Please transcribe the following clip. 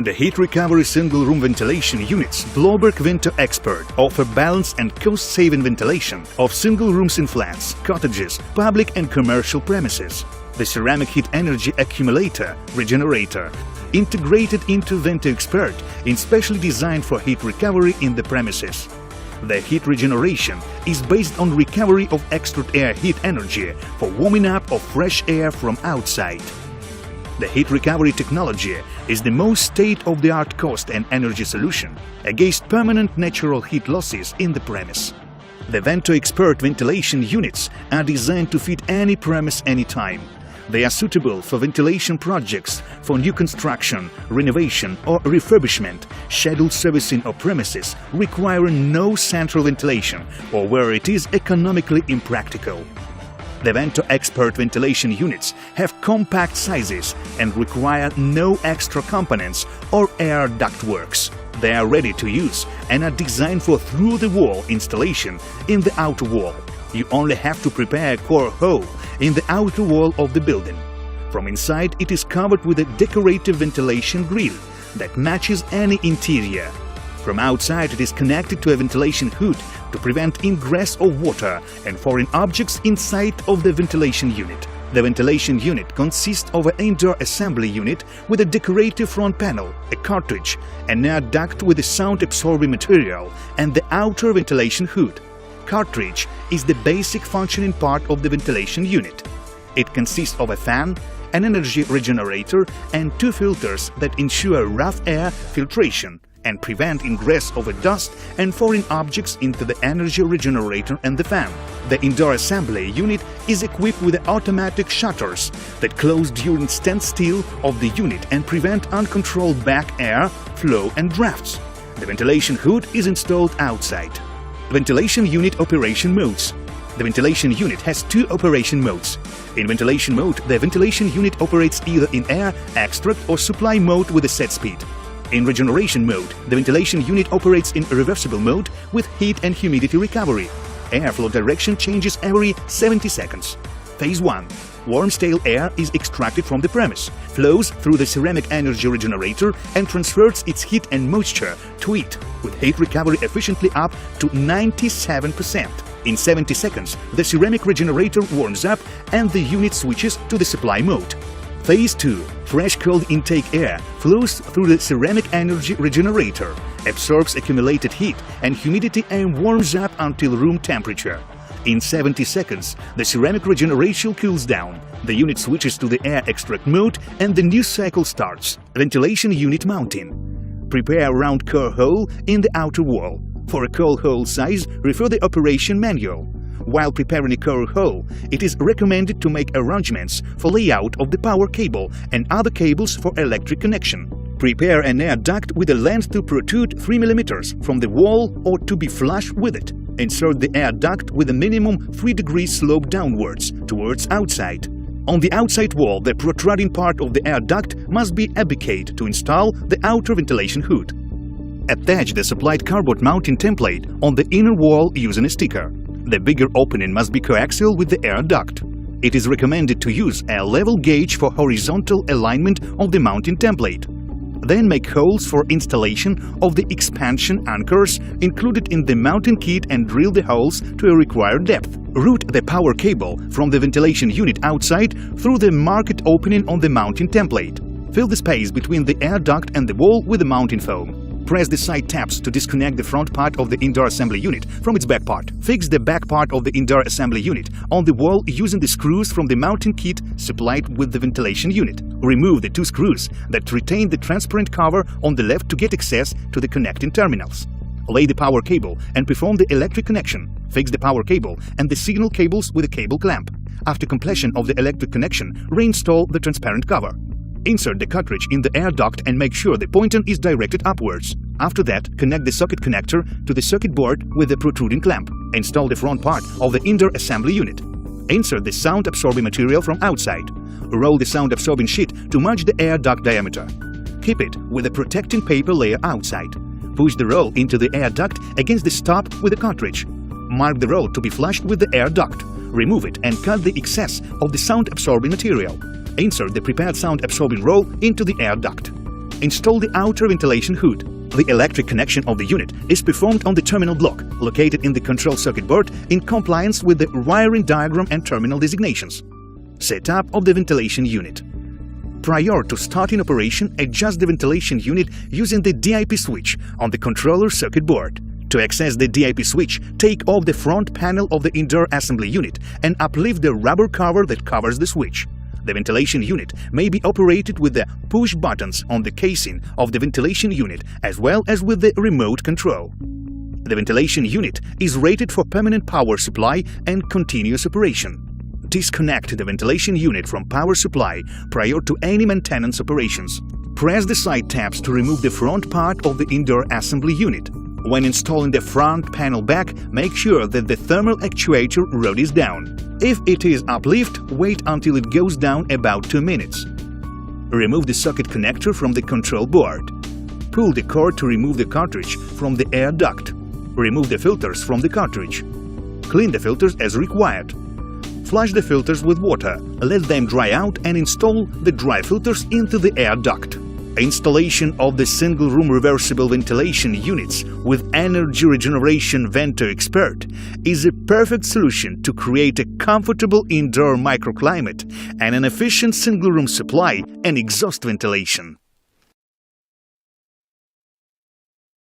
The heat recovery single-room ventilation units Blauberg Vento Expert offer balanced and cost-saving ventilation of single rooms in flats, cottages, public and commercial premises. The ceramic heat energy accumulator regenerator integrated into Vento Expert is specially designed for heat recovery in the premises. The heat regeneration is based on recovery of extra air heat energy for warming up of fresh air from outside. The heat recovery technology is the most state-of-the-art cost and energy solution against permanent natural heat losses in the premise. The Vento Expert ventilation units are designed to fit any premise anytime. They are suitable for ventilation projects for new construction, renovation or refurbishment, scheduled servicing of premises requiring no central ventilation or where it is economically impractical. The Vento Expert ventilation units have compact sizes and require no extra components or air ductworks. They are ready to use and are designed for through-the-wall installation in the outer wall. You only have to prepare a core hole in the outer wall of the building. From inside, it is covered with a decorative ventilation grille that matches any interior. From outside, it is connected to a ventilation hood to prevent ingress of water and foreign objects inside of the ventilation unit. The ventilation unit consists of an indoor assembly unit with a decorative front panel, a cartridge, an air duct with a sound-absorbing material, and the outer ventilation hood. Cartridge is the basic functioning part of the ventilation unit. It consists of a fan, an energy regenerator, and two filters that ensure rough air filtration and prevent ingress of dust and foreign objects into the energy regenerator and the fan. The indoor assembly unit is equipped with automatic shutters that close during standstill of the unit and prevent uncontrolled back air flow and drafts. The ventilation hood is installed outside. Ventilation unit operation modes. The ventilation unit has two operation modes. In ventilation mode, the ventilation unit operates either in air, extract or supply mode with a set speed. In regeneration mode, the ventilation unit operates in reversible mode with heat and humidity recovery. Airflow direction changes every 70 seconds. Phase 1. Warm stale air is extracted from the premise, flows through the ceramic energy regenerator and transfers its heat and moisture to it, with heat recovery efficiently up to 97%. In 70 seconds, the ceramic regenerator warms up and the unit switches to the supply mode. Phase 2. Fresh cold intake air flows through the ceramic energy regenerator, absorbs accumulated heat and humidity and warms up until room temperature. In 70 seconds, the ceramic regeneration cools down, the unit switches to the air extract mode and the new cycle starts. Ventilation unit mounting. Prepare a round core hole in the outer wall. For a core hole size, refer the operation manual. While preparing a core hole, it is recommended to make arrangements for layout of the power cable and other cables for electric connection. Prepare an air duct with a length to protrude 3 mm from the wall or to be flush with it. Insert the air duct with a minimum 3 degrees slope downwards, towards outside. On the outside wall, the protruding part of the air duct must be abicate to install the outer ventilation hood. Attach the supplied cardboard mounting template on the inner wall using a sticker. The bigger opening must be coaxial with the air duct. It is recommended to use a level gauge for horizontal alignment of the mounting template. Then make holes for installation of the expansion anchors included in the mounting kit and drill the holes to a required depth. Route the power cable from the ventilation unit outside through the marked opening on the mounting template. Fill the space between the air duct and the wall with the mounting foam. Press the side tabs to disconnect the front part of the indoor assembly unit from its back part. Fix the back part of the indoor assembly unit on the wall using the screws from the mounting kit supplied with the ventilation unit. Remove the two screws that retain the transparent cover on the left to get access to the connecting terminals. Lay the power cable and perform the electric connection. Fix the power cable and the signal cables with a cable clamp. After completion of the electric connection, reinstall the transparent cover. Insert the cartridge in the air duct and make sure the pointer is directed upwards. After that, connect the socket connector to the circuit board with the protruding clamp. Install the front part of the indoor assembly unit. Insert the sound-absorbing material from outside. Roll the sound-absorbing sheet to match the air duct diameter. Keep it with a protecting paper layer outside. Push the roll into the air duct against the stop with the cartridge. Mark the roll to be flushed with the air duct. Remove it and cut the excess of the sound-absorbing material. Insert the prepared sound-absorbing roll into the air duct. Install the outer ventilation hood. The electric connection of the unit is performed on the terminal block, located in the control circuit board in compliance with the wiring diagram and terminal designations. Setup of the ventilation unit. Prior to starting operation, adjust the ventilation unit using the DIP switch on the controller circuit board. To access the DIP switch, take off the front panel of the indoor assembly unit and uplift the rubber cover that covers the switch. The ventilation unit may be operated with the push buttons on the casing of the ventilation unit as well as with the remote control. The ventilation unit is rated for permanent power supply and continuous operation. Disconnect the ventilation unit from power supply prior to any maintenance operations. Press the side tabs to remove the front part of the indoor assembly unit. When installing the front panel back, make sure that the thermal actuator rod is down. If it is uplift, wait until it goes down about 2 minutes. Remove the socket connector from the control board. Pull the cord to remove the cartridge from the air duct. Remove the filters from the cartridge. Clean the filters as required. Flush the filters with water, let them dry out and install the dry filters into the air duct. Installation of the single-room reversible ventilation units with energy regeneration Vento Expert is a perfect solution to create a comfortable indoor microclimate and an efficient single-room supply and exhaust ventilation.